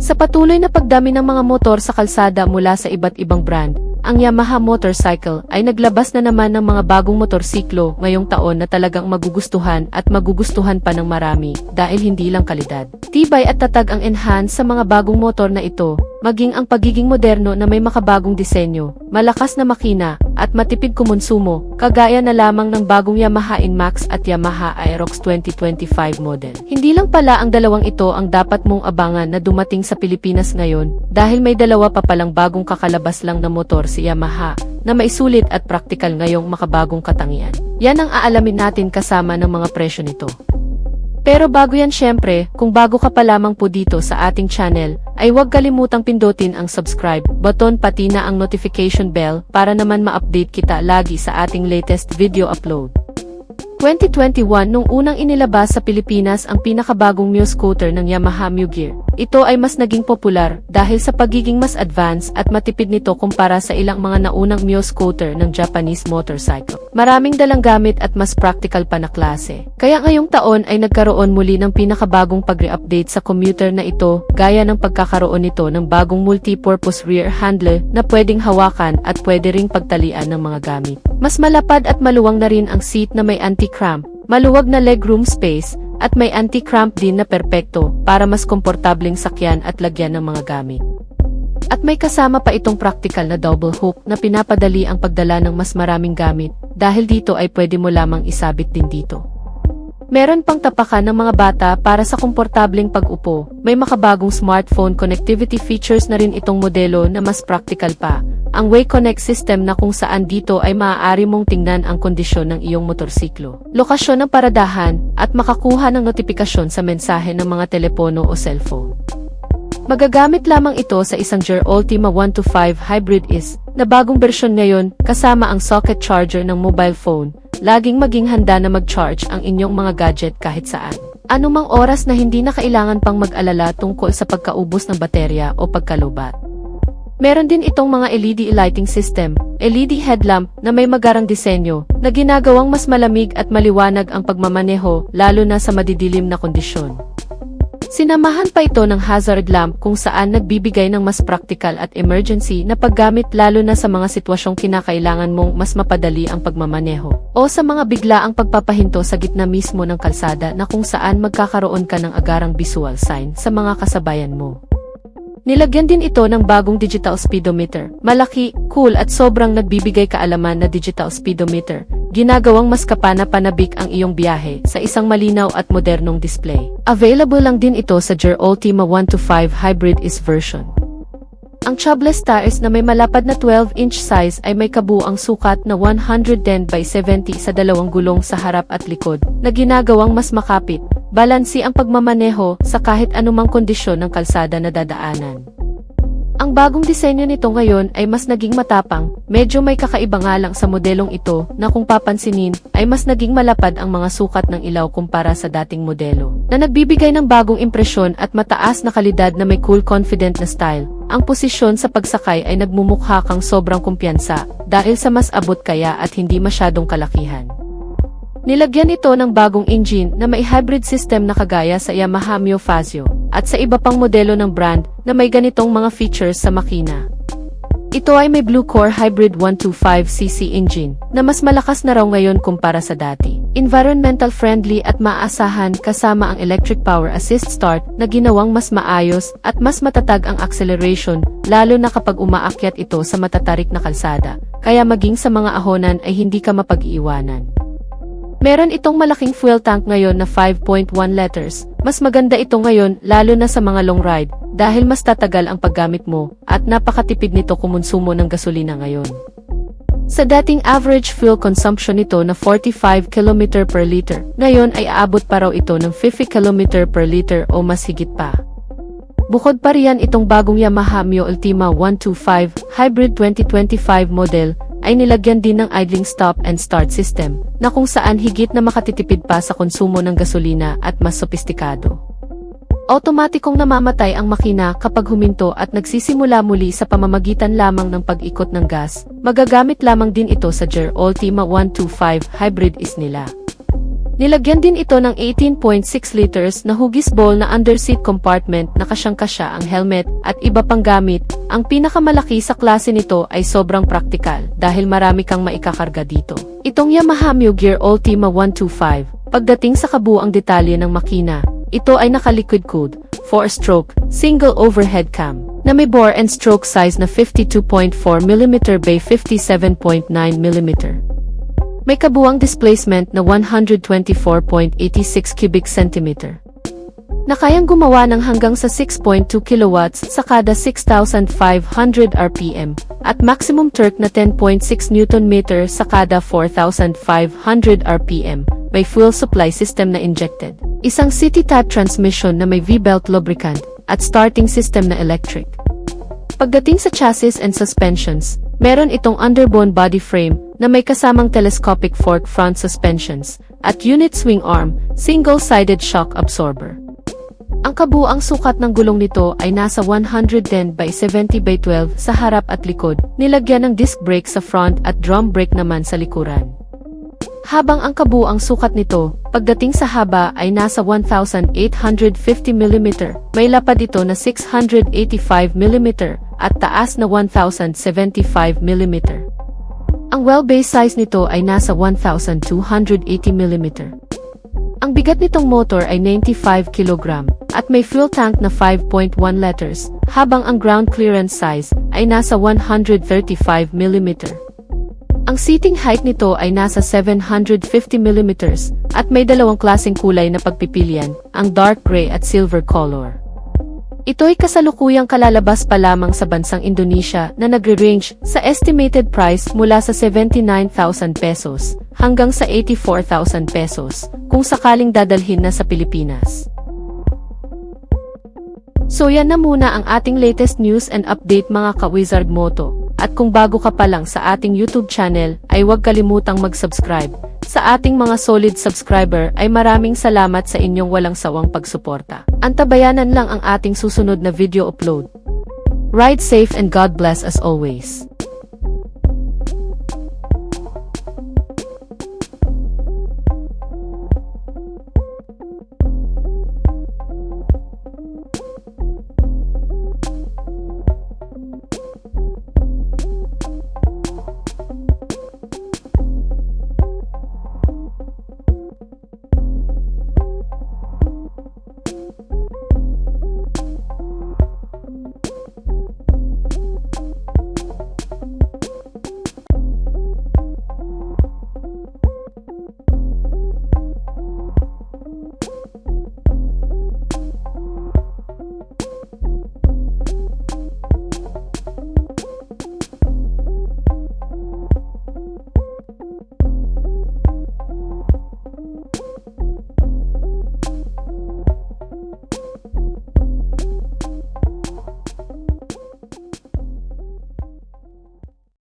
Sa patuloy na pagdami ng mga motor sa kalsada mula sa iba't ibang brand, ang Yamaha Motorcycle ay naglabas na naman ng mga bagong motorsiklo ngayong taon na talagang magugustuhan at magugustuhan pa ng marami dahil hindi lang kalidad. Tibay at tatag ang enhance sa mga bagong motor na ito, maging ang pagiging moderno na may makabagong disenyo, malakas na makina, at matipid kumonsumo, kagaya na lamang ng bagong Yamaha NMAX at Yamaha Aerox 2025 model. Hindi lang pala ang dalawang ito ang dapat mong abangan na dumating sa Pilipinas ngayon, dahil may dalawa pa palang bagong kakalabas lang na motor si Yamaha, na maisulit at praktikal ngayong makabagong katangian. Yan ang aalamin natin kasama ng mga presyo nito. Pero bago yan syempre, kung bago ka pa lamang po dito sa ating channel, ay huwag kalimutang pindutin ang subscribe button pati na ang notification bell para naman ma-update kita lagi sa ating latest video upload. 2021 nung unang inilabas sa Pilipinas ang pinakabagong Mio scooter ng Yamaha Mio Gear. Ito ay mas naging popular dahil sa pagiging mas advanced at matipid nito kumpara sa ilang mga naunang Mio scooter ng Japanese motorcycle. Maraming dalang gamit at mas practical pa na klase. Kaya ngayong taon ay nagkaroon muli ng pinakabagong pag-re-update sa commuter na ito, gaya ng pagkakaroon nito ng bagong multi-purpose rear handle na pwedeng hawakan at pwede ring pagtalian ng mga gamit. Mas malapad at maluwang na rin ang seat na may anti-cramp, maluwag na legroom space, at may anti-cramp din na perpekto para mas komportableng sakyan at lagyan ng mga gamit. At may kasama pa itong practical na double hook na pinapadali ang pagdala ng mas maraming gamit dahil dito ay pwede mo lamang isabit din dito. Meron pang tapakan ng mga bata para sa komportableng pag-upo. May makabagong smartphone connectivity features na rin itong modelo na mas practical pa. Ang WayConnect system na kung saan dito ay maaari mong tingnan ang kondisyon ng iyong motorsiklo, lokasyon ng paradahan, at makakuha ng notifikasyon sa mensahe ng mga telepono o cellphone. Magagamit lamang ito sa isang Gear Ultima 125 Hybrid is na bagong bersyon ngayon kasama ang socket charger ng mobile phone. Laging maging handa na mag-charge ang inyong mga gadget kahit saan. Anumang oras na hindi na kailangan pang mag-alala tungkol sa pagkaubos ng baterya o pagkalubat. Meron din itong mga LED lighting system, LED headlamp na may magarang disenyo na ginagawang mas malamig at maliwanag ang pagmamaneho lalo na sa madidilim na kondisyon. Sinamahan pa ito ng hazard lamp kung saan nagbibigay ng mas practical at emergency na paggamit lalo na sa mga sitwasyong kinakailangan mong mas mapadali ang pagmamaneho o sa mga biglaang pagpapahinto sa gitna mismo ng kalsada na kung saan magkakaroon ka ng agarang visual sign sa mga kasabayan mo. Nilagyan din ito ng bagong digital speedometer. Malaki, cool at sobrang nagbibigay kaalaman na digital speedometer. Ginagawang mas kapana-panabik ang iyong biyahe sa isang malinaw at modernong display. Available lang din ito sa Gear Ultima 125 Hybrid is version. Ang tubeless tires na may malapad na 12-inch size ay may kabuuang sukat na 110 by 70 sa dalawang gulong sa harap at likod na ginagawang mas makapit, balansi ang pagmamaneho sa kahit anumang kondisyon ng kalsada na dadaanan. Ang bagong disenyo nito ngayon ay mas naging matapang, medyo may kakaiba nga lang sa modelong ito na kung papansinin ay mas naging malapad ang mga sukat ng ilaw kumpara sa dating modelo, na nagbibigay ng bagong impresyon at mataas na kalidad na may cool confident na style. Ang posisyon sa pagsakay ay nagmumukha kang sobrang kumpiyansa dahil sa mas abot kaya at hindi masyadong kalakihan. Nilagyan ito ng bagong engine na may hybrid system na kagaya sa Yamaha Mio Fazio at sa iba pang modelo ng brand na may ganitong mga features sa makina. Ito ay may Blue Core Hybrid 125cc engine na mas malakas na raw ngayon kumpara sa dati. Environmental friendly at maaasahan kasama ang electric power assist start na ginawang mas maayos at mas matatag ang acceleration lalo na kapag umaakyat ito sa matatarik na kalsada, kaya maging sa mga ahonan ay hindi ka mapag-iiwanan. Meron itong malaking fuel tank ngayon na 5.1 liters. Mas maganda ito ngayon lalo na sa mga long ride dahil mas tatagal ang paggamit mo at napakatipid nito kumonsumo ng gasolina ngayon. Sa dating average fuel consumption nito na 45 km per liter, ngayon ay aabot pa raw ito ng 50 km per liter o mas higit pa. Bukod pa riyan itong bagong Yamaha Mio Ultima 125 Hybrid 2025 model ay nilagyan din ng idling stop and start system na kung saan higit na makatitipid pa sa konsumo ng gasolina at mas sopistikado. Automatikong namamatay ang makina kapag huminto at nagsisimula muli sa pamamagitan lamang ng pag-ikot ng gas. Magagamit lamang din ito sa Gear Ultima 125 Hybrid is nila. Nilagyan din ito ng 18.6 liters na hugis bowl na underseat compartment na kasyang-kasya ang helmet at iba pang gamit. Ang pinakamalaki sa klase nito ay sobrang praktikal dahil marami kang maikakarga dito. Itong Yamaha Mio Gear Ultima 125, pagdating sa kabuuang detalye ng makina, ito ay naka-liquid cooled, 4-stroke, single overhead cam, na may bore and stroke size na 52.4mm by 57.9mm. May kabuuang displacement na 124.86 cubic centimeter, na kayang gumawa ng hanggang sa 6.2 kilowatts sa kada 6,500 RPM, at maximum torque na 10.6 Nm sa kada 4,500 RPM. May fuel supply system na injected, isang city-type transmission na may V-belt lubricant, at starting system na electric. Pagdating sa chassis and suspensions, meron itong underbone body frame na may kasamang telescopic fork front suspensions, at unit swing arm, single-sided shock absorber. Ang kabuuang sukat ng gulong nito ay nasa 110 by 70 by 12 sa harap at likod, nilagyan ng disc brake sa front at drum brake naman sa likuran. Habang ang kabuuang sukat nito, pagdating sa haba ay nasa 1,850mm, may lapad ito na 685mm, at taas na 1,075mm. Ang wheelbase size nito ay nasa 1,280mm. Ang bigat nitong motor ay 95 kg, at may fuel tank na 5.1 liters, habang ang ground clearance size ay nasa 135mm. Ang seating height nito ay nasa 750mm, at may dalawang klaseng kulay na pagpipilian, ang dark gray at silver color. Ito'y kasalukuyang kalalabas pa lamang sa bansang Indonesia na nagre-range sa estimated price mula sa 79,000 pesos hanggang sa 84,000 pesos kung sakaling dadalhin na sa Pilipinas. So yan na muna ang ating latest news and update mga ka-Wizard Moto. At kung bago ka pa lang sa ating YouTube channel, ay huwag kalimutang mag-subscribe. Sa ating mga solid subscriber ay maraming salamat sa inyong walang sawang pagsuporta. Antabayanan lang ang ating susunod na video upload. Ride safe and God bless as always.